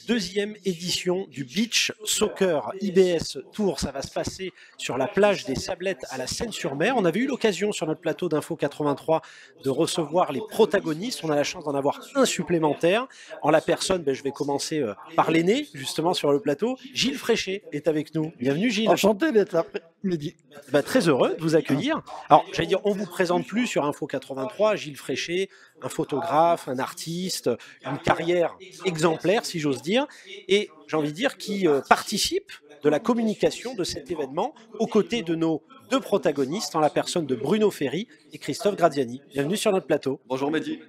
deuxième édition du Beach Soccer IBS Tour. Ça va se passer sur la plage des Sablettes à la Seine-sur-Mer. On avait eu l'occasion sur notre plateau d'Info 83 de recevoir les protagonistes. On a la chance d'en avoir un supplémentaire. En la personne, je vais commencer par l'aîné, justement sur le plateau. Gilles Fréchet est avec nous. Bienvenue Gilles. Enchanté d'être là, Mehdi. Très heureux de vous accueillir. Alors, j'allais dire, on vous présente plus sur Info 83, Gilles Fréchet, un photographe, un artiste, une carrière exemplaire, si j'ose dire, et j'ai envie de dire qui participe de la communication de cet événement aux côtés de nos deux protagonistes, en la personne de Bruno Ferry et Christophe Graziani. Bienvenue sur notre plateau. Bonjour Mehdi.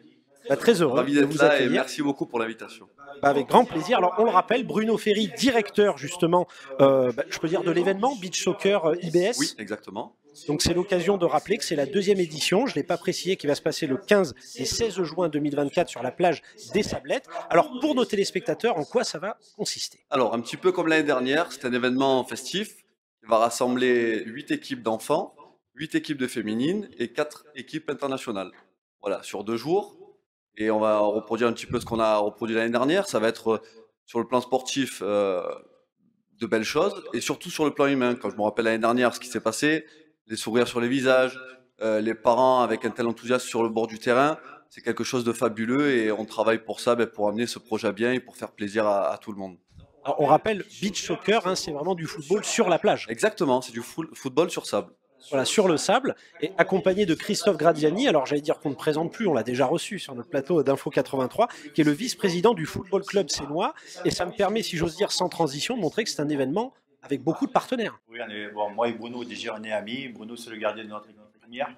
Très heureux Ravi de d'être vous là accueillir. et merci beaucoup pour l'invitation. Avec grand plaisir. Alors, on le rappelle, Bruno Ferry, directeur justement, je peux dire de l'événement Beach Soccer IBS. Oui, exactement. Donc c'est l'occasion de rappeler que c'est la deuxième édition, je ne l'ai pas précisé, qui va se passer le 15 et 16 juin 2024 sur la plage des Sablettes. Alors pour nos téléspectateurs, en quoi ça va consister? Alors, un petit peu comme l'année dernière, c'est un événement festif qui va rassembler 8 équipes d'enfants, 8 équipes de féminines et 4 équipes internationales. Voilà, sur 2 jours. Et on va reproduire un petit peu ce qu'on a reproduit l'année dernière. Ça va être sur le plan sportif de belles choses et surtout sur le plan humain. Quand je me rappelle l'année dernière ce qui s'est passé, les sourires sur les visages, les parents avec un tel enthousiasme sur le bord du terrain, c'est quelque chose de fabuleux et on travaille pour ça, pour amener ce projet à bien et pour faire plaisir à tout le monde. Alors, on rappelle, beach soccer, c'est vraiment du football sur la plage. Exactement, c'est du football sur sable. Voilà, sur le sable, et accompagné de Christophe Graziani. Alors j'allais dire qu'on ne présente plus, on l'a déjà reçu sur notre plateau d'Info 83, qui est le vice-président du Football Club Sénois. Et ça me permet, si j'ose dire sans transition, de montrer que c'est un événement avec beaucoup de partenaires. Oui, moi et Bruno, déjà, on est amis. Bruno, c'est le gardien de notre équipe première.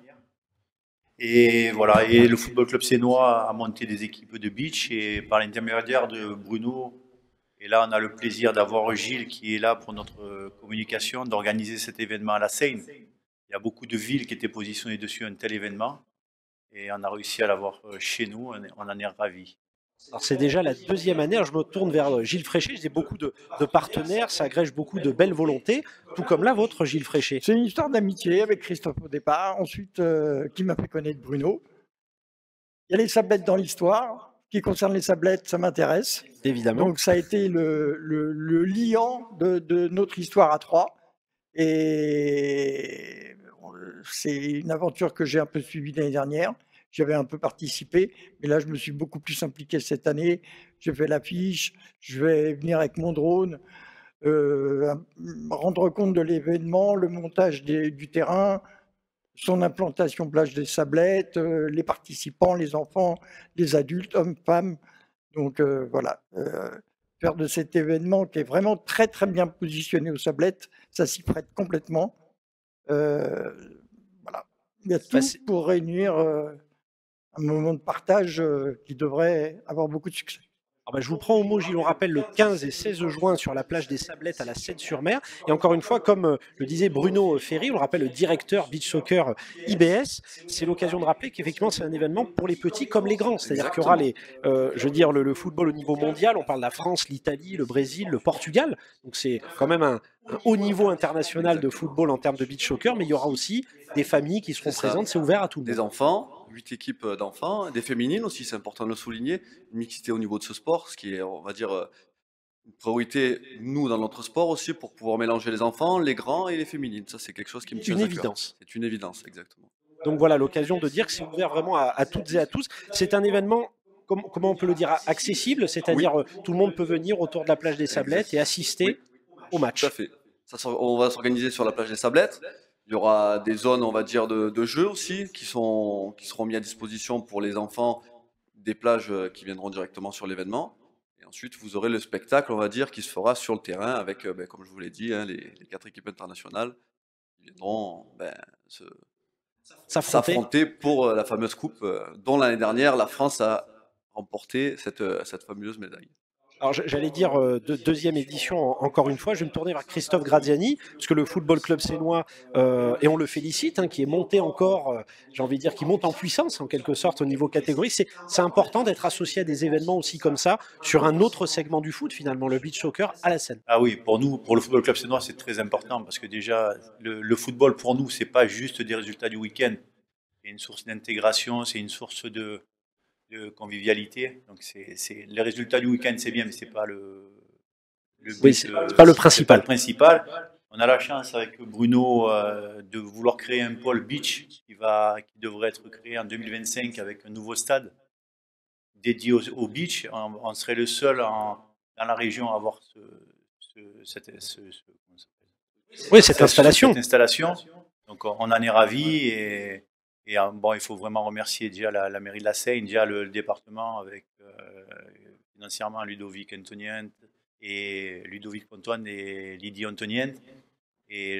Et voilà, et le Football Club Sénois a monté des équipes de beach et par l'intermédiaire de Bruno, et là on a le plaisir d'avoir Gilles qui est là pour notre communication, d'organiser cet événement à la Seine. Il y a beaucoup de villes qui étaient positionnées dessus un tel événement et on a réussi à l'avoir chez nous, on en est ravis. Alors c'est déjà la deuxième année, alors je me tourne vers Gilles Fréchet, j'ai beaucoup de partenaires, ça agrège beaucoup de belles volontés, tout comme la vôtre Gilles Fréchet. C'est une histoire d'amitié avec Christophe au départ, ensuite qui m'a fait connaître Bruno. Il y a les Sablettes dans l'histoire, ce qui concerne les Sablettes, ça m'intéresse. Évidemment. Donc ça a été le liant de notre histoire à trois. Et c'est une aventure que j'ai un peu suivie l'année dernière. J'avais un peu participé, mais là, je me suis beaucoup plus impliqué cette année. J'ai fait l'affiche, je vais venir avec mon drone, rendre compte de l'événement, le montage du terrain, son implantation plage des Sablettes, les participants, les enfants, les adultes, hommes, femmes. Donc voilà, faire de cet événement qui est vraiment très très bien positionné aux Sablettes, ça s'y prête complètement. Voilà, il y a tout pour réunir un moment de partage qui devrait avoir beaucoup de succès. Alors je vous prends au mot, Gilles, on rappelle le 15 et 16 juin sur la plage des Sablettes à la Seine-sur-Mer. Et encore une fois, comme le disait Bruno Ferry, on le rappelle, le directeur Beach Soccer IBS, c'est l'occasion de rappeler qu'effectivement c'est un événement pour les petits comme les grands. C'est-à-dire qu'il y aura le football au niveau mondial, on parle de la France, l'Italie, le Brésil, le Portugal. Donc c'est quand même un haut niveau international de football en termes de beach soccer, mais il y aura aussi des familles qui seront présentes, c'est ouvert à tout le monde. Des enfants, 8 équipes d'enfants, des féminines aussi, c'est important de le souligner, une mixité au niveau de ce sport, ce qui est, on va dire, une priorité, nous, dans notre sport aussi, pour pouvoir mélanger les enfants, les grands et les féminines. Ça, c'est quelque chose qui me tient à cœur. Une évidence. C'est une évidence, exactement. Donc voilà, l'occasion de dire que c'est ouvert vraiment à toutes et à tous. C'est un événement, comment on peut le dire, accessible, c'est-à-dire tout le monde peut venir autour de la plage des Sablettes et assister au match. Tout à fait. On va s'organiser sur la plage des Sablettes. Il y aura des zones, on va dire, de jeux aussi qui seront mis à disposition pour les enfants des plages qui viendront directement sur l'événement. Et ensuite, vous aurez le spectacle, on va dire, qui se fera sur le terrain avec, comme je vous l'ai dit, les 4 équipes internationales qui viendront s'affronter pour la fameuse coupe dont l'année dernière, la France a remporté cette fameuse médaille. Alors j'allais dire deuxième édition encore une fois, je vais me tourner vers Christophe Graziani, parce que le Football Club Sénois, et on le félicite, qui est monté encore, j'ai envie de dire, qui monte en puissance en quelque sorte au niveau catégorie. C'est important d'être associé à des événements aussi comme ça, sur un autre segment du foot finalement, le beach soccer à la Seine. Ah oui, pour nous, pour le Football Club Sénois, c'est très important, parce que déjà, le football pour nous, c'est pas juste des résultats du week-end. C'est une source d'intégration, c'est une source de de convivialité. Donc les résultats du week-end, c'est bien, mais c'est pas le Oui, but, c'est pas le c'est pas principal. le principal. On a la chance avec Bruno de vouloir créer un pôle beach qui devrait être créé en 2025 avec un nouveau stade dédié au beach. On serait le seul dans la région à avoir Oui, cette installation. cette installation. Donc on en est ravis et bon, il faut vraiment remercier déjà la mairie de la Seine, déjà le département avec financièrement Ludovic Antonien et Ludovic Pontoine et Lydie Antonien et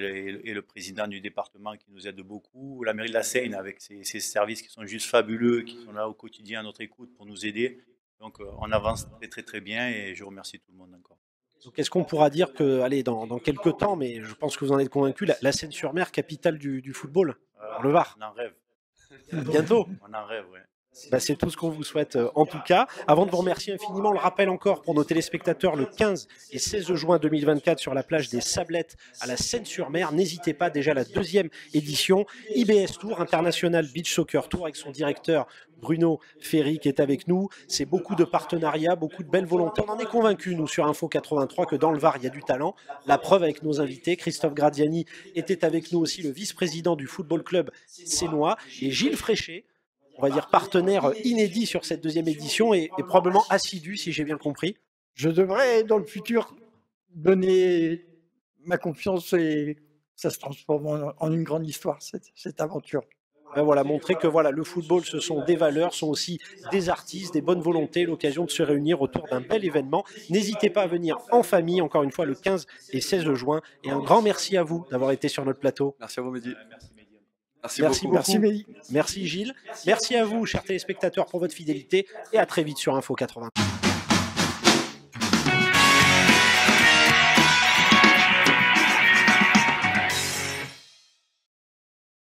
le président du département qui nous aide beaucoup, la mairie de la Seine avec ses services qui sont juste fabuleux, qui sont là au quotidien à notre écoute pour nous aider. Donc on avance très très très bien et je remercie tout le monde encore. Donc, est-ce qu'on pourra dire que, allez, dans quelques temps, mais je pense que vous en êtes convaincu, la Seine-sur-Mer, capitale du football, dans le Var, On en rêve. bientôt. On en rêve, ouais. Bah, c'est tout ce qu'on vous souhaite en tout cas. Avant de vous remercier infiniment, on le rappelle encore pour nos téléspectateurs, le 15 et 16 juin 2024 sur la plage des Sablettes à la Seine-sur-Mer. N'hésitez pas, déjà la 2e édition IBS Tour, International Beach Soccer Tour, avec son directeur Bruno Ferry qui est avec nous. C'est beaucoup de partenariats, beaucoup de belles volontés. On en est convaincus, nous, sur Info 83, que dans le Var, il y a du talent. La preuve avec nos invités. Christophe Gradiani était avec nous aussi, le vice-président du Football Club Sénois, et Gilles Fréchet, on va dire partenaire inédit sur cette 2e édition et probablement assidu, si j'ai bien compris. Je devrais, dans le futur, donner ma confiance et ça se transforme en une grande histoire, cette aventure. Ben voilà, montrer que voilà, le football, ce sont des valeurs, sont aussi des artistes, des bonnes volontés, l'occasion de se réunir autour d'un bel événement. N'hésitez pas à venir en famille, encore une fois, le 15 et 16 juin. Et un grand merci à vous d'avoir été sur notre plateau. Merci à vous, Mehdi. Merci Merci beaucoup. Merci Mehdi. Merci Gilles. Merci à vous, chers téléspectateurs, pour votre fidélité et à très vite sur Info 80.